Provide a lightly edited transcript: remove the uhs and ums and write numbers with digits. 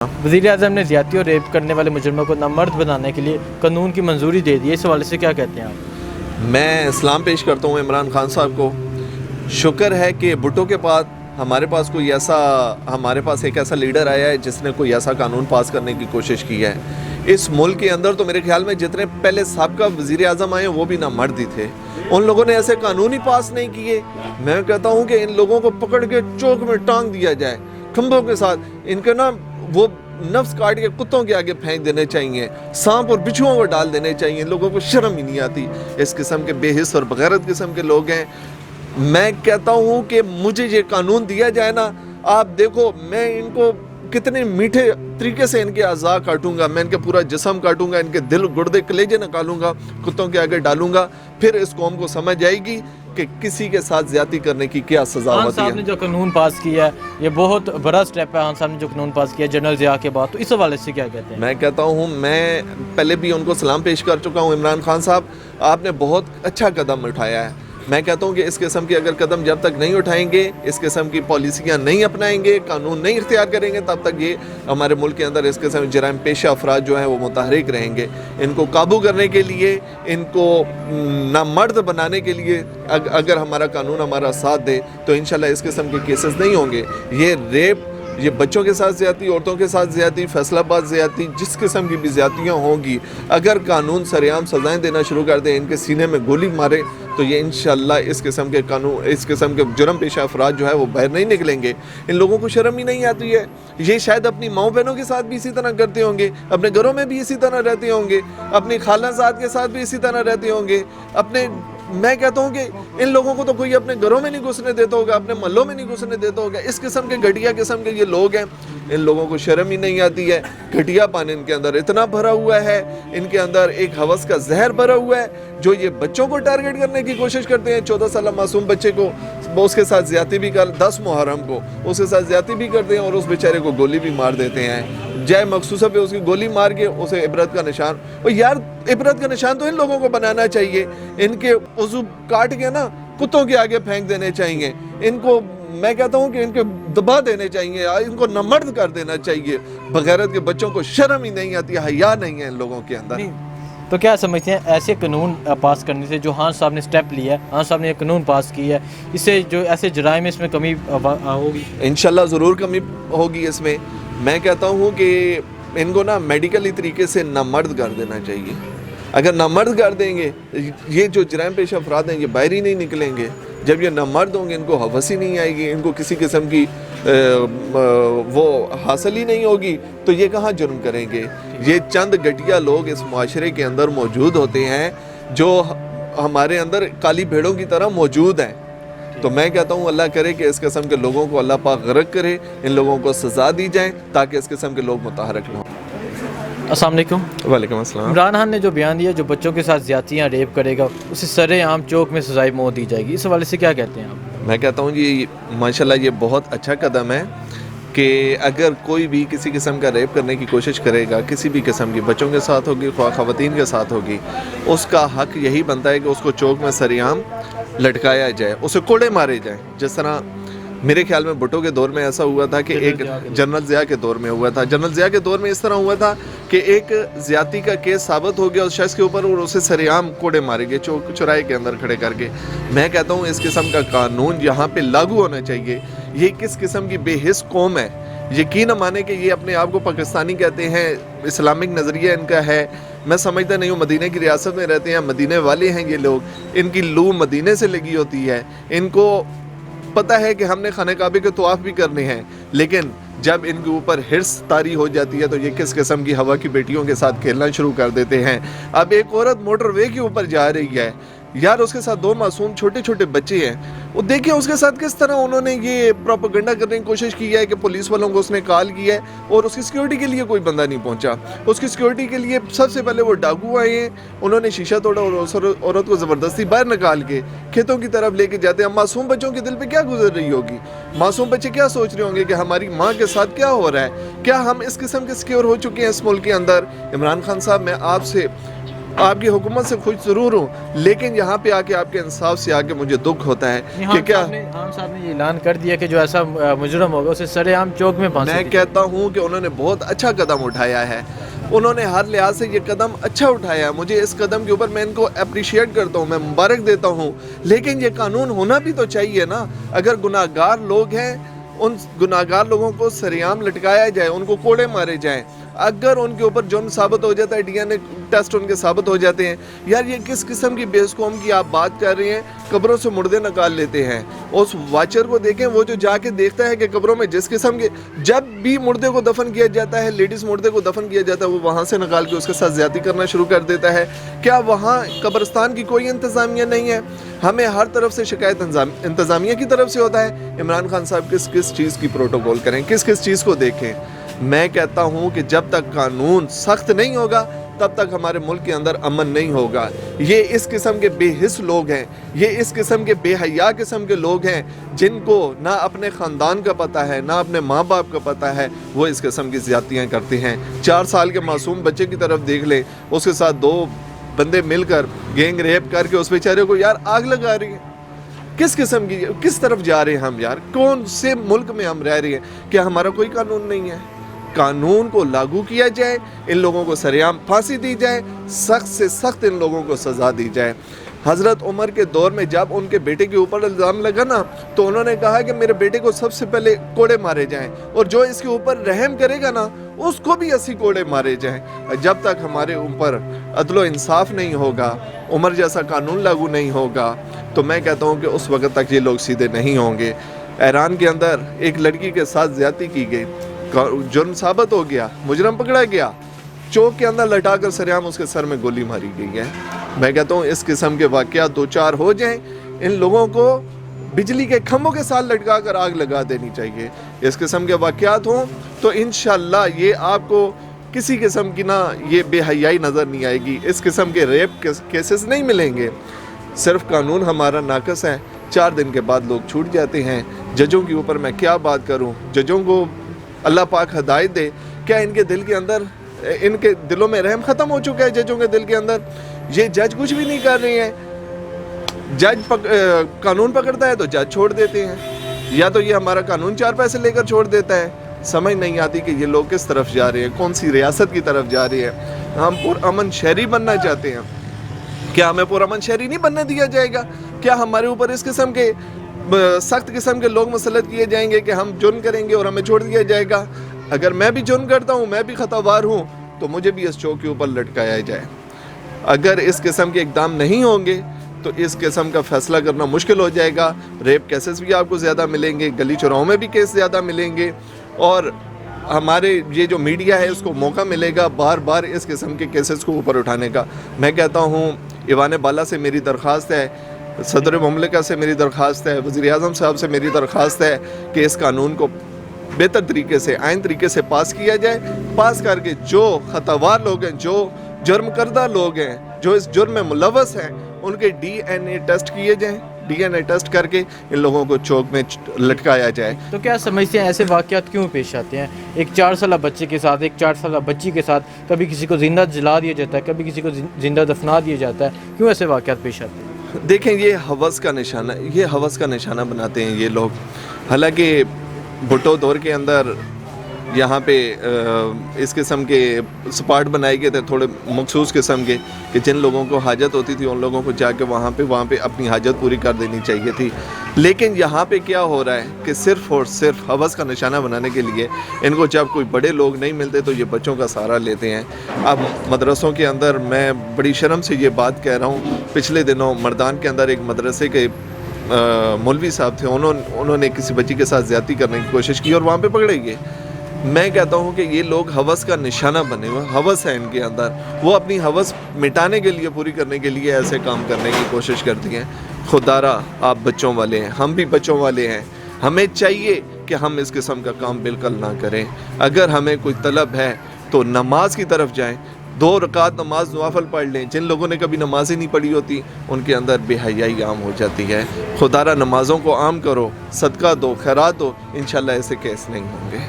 वज़ीर-ए-आज़म ने ज़्यादती और रेप करने वाले मुजरिमों को नामर्द बनाने के लिए कानून की मंजूरी दे दी है, इस हवाले से क्या कहते हैं आप? मैं सलाम पेश करता हूँ इमरान खान साहब को। शुक्र है कि भुट्टो के बाद हमारे पास एक ऐसा लीडर आया है जिसने कोई ऐसा कानून पास करने की कोशिश की है। इस मुल्क के अंदर तो मेरे ख्याल में जितने पहले साबका वज़ीर-ए-आज़म आए वो भी नामर्द ही थे, उन लोगों ने ऐसे कानून ही पास नहीं किए। मैं कहता हूँ कि इन लोगों को पकड़ के चौक में टांग दिया जाए खंभों के साथ, इनके ना वो नफ्स काट के कुत्तों के आगे फेंक देने चाहिए, सांप और बिच्छुओं को डाल देने चाहिए। लोगों को शर्म ही नहीं आती। इस किस्म के बेहिस और बगैरत किस्म के लोग हैं। मैं कहता हूँ कि मुझे ये कानून दिया जाए ना, आप देखो मैं इनको कितने मीठे तरीके से इनके अज़ा काटूंगा, मैं इनके पूरा जिस्म काटूंगा, इनके दिल गुर्दे कलेजे निकालूंगा, कुत्तों के आगे डालूंगा। फिर इस कौम को समझ आएगी कि किसी के साथ ज्यादती करने की क्या सजा होती है। खान साहब ने जो कानून पास किया है ये बहुत बड़ा स्टेप है। खान साहब ने जो कानून पास किया जनरल ज़िया के बाद, तो इस हवाले से क्या कहते हैं? मैं कहता हूँ, मैं पहले भी उनको सलाम पेश कर चुका हूँ। इमरान खान साहब, आपने बहुत अच्छा कदम उठाया है। मैं कहता हूँ कि इस किस्म के अगर कदम जब तक नहीं उठाएंगे, इस किस्म की पॉलिसियाँ नहीं अपनाएंगे, कानून नहीं इख्तियार करेंगे, तब तक ये हमारे मुल्क के अंदर इस किस्म जराइम पेशा अफराद जो हैं वो मुतहरिक रहेंगे। इनको काबू करने के लिए, इनको नामर्द बनाने के लिए अगर हमारा कानून हमारा साथ दे तो इंशाल्लाह इस किस्म के केसेस नहीं होंगे। ये रेप, ये बच्चों के साथ ज़्यादती, औरतों के साथ ज़्यादती, फैसलाबाद ज़्यादती, जिस किस्म की भी ज़्यादतियाँ होंगी, अगर कानून सरेआम सज़ाएँ देना शुरू कर दे, इनके सीने में गोली मारे, तो ये इंशाल्लाह इस किस्म के कानून, इस किस्म के जुर्म पेशा अफराद जो है वो बाहर नहीं निकलेंगे। इन लोगों को शर्म ही नहीं आती है। ये शायद अपनी माँ बहनों के साथ भी इसी तरह करते होंगे, अपने घरों में भी इसी तरह रहते होंगे, अपनी खालाजाद के साथ भी इसी तरह रहते होंगे। मैं कहता हूँ कि इन लोगों को तो कोई अपने घरों में नहीं घुसने देता होगा, अपने महल्लों में नहीं घुसने देता होगा। इस किस्म के घटिया किस्म के ये लोग हैं, इन लोगों को शर्म ही नहीं आती है। घटियापन इनके अंदर इतना भरा हुआ है, इनके अंदर एक हवस का जहर भरा हुआ है, जो ये बच्चों को टारगेट करने की कोशिश करते हैं। 14 साल मासूम बच्चे को वो उसके साथ ज्यादती भी कर, 10 मुहर्रम को उसके साथ ज्यादती भी करते हैं और उस बेचारे को गोली भी मार देते हैं। जय मखसूसा पे उसकी गोली मार के उसे इबरत का निशान, और यार इबरत का निशान तो इन लोगों को बनाना चाहिए। इनके उज़ू काट के ना कुत्तों के आगे फेंक देने चाहिए। इनको मैं कहता हूँ कि इनके दबा देने चाहिए, इनको नामर्द कर देना चाहिए। बगैरत के बच्चों को शर्म ही नहीं आती, हया नहीं है इन लोगों के अंदर। तो क्या समझते हैं ऐसे कानून पास करने से, जो खान साहब ने स्टेप लिया है, खान साहब ने कानून पास किया है, इससे जो ऐसे जराइम इसमें कमी होगी? इंशाल्लाह ज़रूर कमी होगी इसमें। मैं कहता हूँ कि इनको ना मेडिकली तरीके से नामर्द कर देना चाहिए। अगर नामर्द कर देंगे, ये जो जराइम पेशा अफराद हैं ये बाहर ही नहीं निकलेंगे। जब ये नामर्द होंगे, इनको हवस ही नहीं आएगी, इनको किसी किस्म की वो हासिल ही नहीं होगी, तो ये कहाँ जुर्म करेंगे। ये चंद घटिया लोग इस माशरे के अंदर मौजूद होते हैं जो हमारे अंदर काली भेड़ों की तरह मौजूद हैं। तो मैं कहता हूँ अल्लाह करे कि इस किस्म के लोगों को अल्लाह पाक गर्क करे, इन लोगों को सज़ा दी जाए ताकि इस किस्म के लोग मुतहरक न हों। अस्सलाम वालेकुम। वालेकुम अस्सलाम। इमरान खान ने जो बयान दिया, जो बच्चों के साथ ज़्यादतियाँ रेप करेगा उसे सरेआम चौक में सजाए मौत दी जाएगी, इस हवाले से क्या कहते हैं आप? मैं कहता हूँ जी माशाल्लाह ये बहुत अच्छा कदम है कि अगर कोई भी किसी किस्म का रेप करने की कोशिश करेगा, किसी भी किस्म की, बच्चों के साथ होगी, ख़वातीन के साथ होगी, उसका हक यही बनता है कि उसको चौक में सरेआम लटकाया जाए, उसे कोड़े मारे जाए। जिस तरह मेरे ख्याल में भुट्टो के दौर में ऐसा हुआ था कि एक जनरल ज़िया के दौर में हुआ था। जनरल ज़िया के दौर में इस तरह हुआ था कि एक ज़्यादती का केस साबित हो गया उस शख्स के ऊपर और उसे सरेआम कोड़े मारे गए चौराहे के अंदर खड़े करके। मैं कहता हूँ इस किस्म का कानून यहाँ पे लागू होना चाहिए। ये किस किस्म की बेहिस कौम है, यकीन माने कि ये अपने आप को पाकिस्तानी कहते हैं, इस्लामिक नज़रिया इनका है। मैं समझता नहीं हूँ, मदीने की रियासत में रहते हैं, मदीने वाले हैं ये लोग, इनकी लू मदीने से लगी होती है। इनको पता है कि हमने खाने काबे के तवाफ़ भी करने हैं, लेकिन जब इनके ऊपर हिर्स तारी हो जाती है तो ये किस किस्म की हवा की बेटियों के साथ खेलना शुरू कर देते हैं। अब एक औरत मोटरवे के ऊपर जा रही है, यार उसके साथ 2 मासूम छोटे छोटे बच्चे हैं, वो देखिए उसके साथ किस तरह उन्होंने ये प्रोपेगेंडा करने की कोशिश की है कि पुलिस वालों को उसने कॉल किया है और उसकी सिक्योरिटी के लिए कोई बंदा नहीं पहुंचा। उसकी सिक्योरिटी के लिए सबसे पहले वो डाकू आए हैं, उन्होंने शीशा तोड़ा और उस औरत को ज़बरदस्ती बाहर निकाल के खेतों की तरफ लेके जाते हैं। मासूम बच्चों के दिल पे क्या गुजर रही होगी, मासूम बच्चे क्या सोच रहे होंगे कि हमारी माँ के साथ क्या हो रहा है। क्या हम इस किस्म के सिक्योर हो चुके हैं इस मुल्क के अंदर? इमरान खान साहब, मैं आपसे آپ کی حکومت سے خوش ضرور ہوں، لیکن یہاں پہ آ کے آپ کے انصاف سے آ کے مجھے دکھ ہوتا ہے کہ کیا خان صاحب نے یہ اعلان کر دیا کہ جو ایسا مجرم ہوگا اسے سرے عام چوک میں پھانسی میں دی کہتا ہوں کہ انہوں نے بہت اچھا قدم اٹھایا ہے، انہوں نے ہر لحاظ سے یہ قدم اچھا اٹھایا ہے، مجھے اس قدم کے اوپر میں ان کو اپریشیٹ کرتا ہوں، میں مبارک دیتا ہوں، لیکن یہ قانون ہونا بھی تو چاہیے نا۔ اگر گناہ گار لوگ ہیں ان گناہ گار لوگوں کو سریعام لٹکایا جائے، ان کو کوڑے مارے جائیں، اگر ان کے اوپر جرم ثابت ہو جاتا ہے، ڈی این اے ٹیسٹ ان کے ثابت ہو جاتے ہیں۔ یار یہ کس قسم کی بیس قوم کی آپ بات کر رہے ہیں؟ قبروں سے مردے نکال لیتے ہیں، اس واچر کو دیکھیں، وہ جو جا کے دیکھتا ہے کہ قبروں میں جس قسم کے جب بھی مردے کو دفن کیا جاتا ہے، لیڈیز مردے کو دفن کیا جاتا ہے، وہ وہاں سے نکال کے اس کے ساتھ زیادتی کرنا شروع کر دیتا ہے۔ کیا وہاں قبرستان کی کوئی انتظامیہ نہیں ہے؟ ہمیں ہر طرف سے شکایت انتظامیہ کی طرف سے ہوتا ہے۔ عمران خان صاحب کس کس چیز کی پروٹوکول کریں، کس کس چیز کو دیکھیں؟ میں کہتا ہوں کہ جب تک قانون سخت نہیں ہوگا تب تک ہمارے ملک کے اندر امن نہیں ہوگا۔ یہ اس قسم کے بے حس لوگ ہیں، یہ اس قسم کے بے حیا قسم کے لوگ ہیں جن کو نہ اپنے خاندان کا پتہ ہے، نہ اپنے ماں باپ کا پتہ ہے، وہ اس قسم کی زیادتیاں کرتے ہیں۔ 4 سال کے معصوم بچے کی طرف دیکھ لیں، اس کے ساتھ 2 بندے مل کر گینگ ریپ کر کے اس بیچارے کو یار آگ لگا رہی ہیں۔ کس قسم کی، کس طرف جا رہے ہیں ہم یار؟ کون سے ملک میں ہم رہ رہے ہیں؟ کیا ہمارا کوئی قانون نہیں ہے؟ قانون کو لاگو کیا جائے، ان لوگوں کو سریعام پھانسی دی جائے، سخت سے سخت ان لوگوں کو سزا دی جائے۔ حضرت عمر کے دور میں جب ان کے بیٹے کے اوپر الزام لگا نا، تو انہوں نے کہا کہ میرے بیٹے کو سب سے پہلے کوڑے مارے جائیں، اور جو اس کے اوپر رحم کرے گا نا اس کو بھی 80 کوڑے مارے جائیں۔ جب تک ہمارے اوپر عدل و انصاف نہیں ہوگا، عمر جیسا قانون لاگو نہیں ہوگا، تو میں کہتا ہوں کہ اس وقت تک یہ لوگ سیدھے نہیں ہوں گے۔ ایران کے اندر ایک لڑکی کے ساتھ زیادتی کی گئی، جرم ثابت ہو گیا، مجرم پکڑا گیا، چوک کے اندر لٹا کر سریعام اس کے سر میں گولی ماری گئی ہے۔ میں کہتا ہوں اس قسم کے واقعات 2-4 ہو جائیں، ان لوگوں کو بجلی کے کھمبوں کے ساتھ لٹکا کر آگ لگا دینی چاہیے۔ اس قسم کے واقعات ہوں تو انشاءاللہ یہ آپ کو کسی قسم کی یہ بے حیائی نظر نہیں آئے گی، اس قسم کے ریپ کیسز نہیں ملیں گے۔ صرف قانون ہمارا ناقص ہے، 4 دن کے بعد لوگ چھوٹ جاتے ہیں۔ ججوں کے اوپر میں کیا بات کروں؟ ججوں کو اللہ پاک ہدایت دے، کیا ان کے دل کے اندر، ان کے دلوں میں رحم ختم ہو چکا ہے؟ ججوں کے دل کے اندر یہ جج کچھ بھی نہیں کر رہے ہیں۔ جج قانون پکڑتا ہے تو جج چھوڑ دیتے ہیں، یا تو یہ ہمارا قانون 4 پیسے لے کر چھوڑ دیتا ہے۔ سمجھ نہیں آتی کہ یہ لوگ کس طرف جا رہے ہیں، کون سی ریاست کی طرف جا رہے ہیں۔ ہم پرامن شہری بننا چاہتے ہیں، کیا ہمیں پرامن شہری نہیں بننے دیا جائے گا؟ کیا ہمارے اوپر اس قسم کے سخت قسم کے لوگ مسلط کیے جائیں گے کہ ہم جرم کریں گے اور ہمیں چھوڑ دیا جائے گا؟ اگر میں بھی جرم کرتا ہوں، میں بھی خطاوار ہوں، تو مجھے بھی اس چوک کے اوپر لٹکایا جائے۔ اگر اس قسم کے اقدام نہیں ہوں گے تو اس قسم کا فیصلہ کرنا مشکل ہو جائے گا۔ ریپ کیسز بھی آپ کو زیادہ ملیں گے، گلی چوراہوں میں بھی کیس زیادہ ملیں گے، اور ہمارے یہ جو میڈیا ہے اس کو موقع ملے گا بار بار اس قسم کے کیسز کو اوپر اٹھانے کا۔ میں کہتا ہوں ایوان بالا سے میری درخواست ہے، صدر مملکت سے میری درخواست ہے، وزیر اعظم صاحب سے میری درخواست ہے کہ اس قانون کو بہتر طریقے سے، آئین طریقے سے پاس کیا جائے، پاس کر کے جو خطاوار لوگ ہیں، جو جرم کردہ لوگ ہیں، جو اس جرم میں ملوث ہیں، ان کے ڈی این اے ٹیسٹ کیے جائیں، ڈی این اے ٹیسٹ کر کے ان لوگوں کو چوک میں لٹکایا جائے۔ تو کیا سمجھتے ہیں ایسے واقعات کیوں پیش آتے ہیں؟ ایک 4 سالہ بچے کے ساتھ، ایک 4 سالہ بچی کے ساتھ، کبھی کسی کو زندہ جلا دیا جاتا ہے، کبھی کسی کو زندہ دفنا دیا جاتا ہے، کیوں ایسے واقعات پیش آتے ہیں؟ دیکھیں یہ ہوس کا نشانہ، یہ ہوس کا نشانہ بناتے ہیں یہ لوگ۔ حالانکہ بھٹو دور کے اندر یہاں پہ اس قسم کے سپاٹ بنائے گئے تھے، تھوڑے مخصوص قسم کے، کہ جن لوگوں کو حاجت ہوتی تھی ان لوگوں کو جا کے وہاں پہ اپنی حاجت پوری کر دینی چاہیے تھی۔ لیکن یہاں پہ کیا ہو رہا ہے کہ صرف اور صرف ہوس کا نشانہ بنانے کے لیے ان کو جب کوئی بڑے لوگ نہیں ملتے تو یہ بچوں کا سہارا لیتے ہیں۔ اب مدرسوں کے اندر میں بڑی شرم سے یہ بات کہہ رہا ہوں، پچھلے دنوں مردان کے اندر ایک مدرسے کے مولوی صاحب تھے، انہوں نے کسی بچی کے ساتھ زیادتی کرنے کی کوشش کی اور وہاں پہ پکڑے گئے۔ میں کہتا ہوں کہ یہ لوگ ہوس کا نشانہ بنے ہوئے، ہوس ہے ان کے اندر، وہ اپنی ہوس مٹانے کے لیے، پوری کرنے کے لیے ایسے کام کرنے کی کوشش کرتی ہیں۔ خدا را آپ بچوں والے ہیں، ہم بھی بچوں والے ہیں، ہمیں چاہیے کہ ہم اس قسم کا کام بالکل نہ کریں۔ اگر ہمیں کوئی طلب ہے تو نماز کی طرف جائیں، 2 رکعت نماز نوافل پڑھ لیں۔ جن لوگوں نے کبھی نماز ہی نہیں پڑھی ہوتی ان کے اندر بے حیائی عام ہو جاتی ہے۔ خدا را نمازوں کو عام کرو، صدقہ دو، خیرات دو، انشاءاللہ ایسے کیس نہیں ہوں گے۔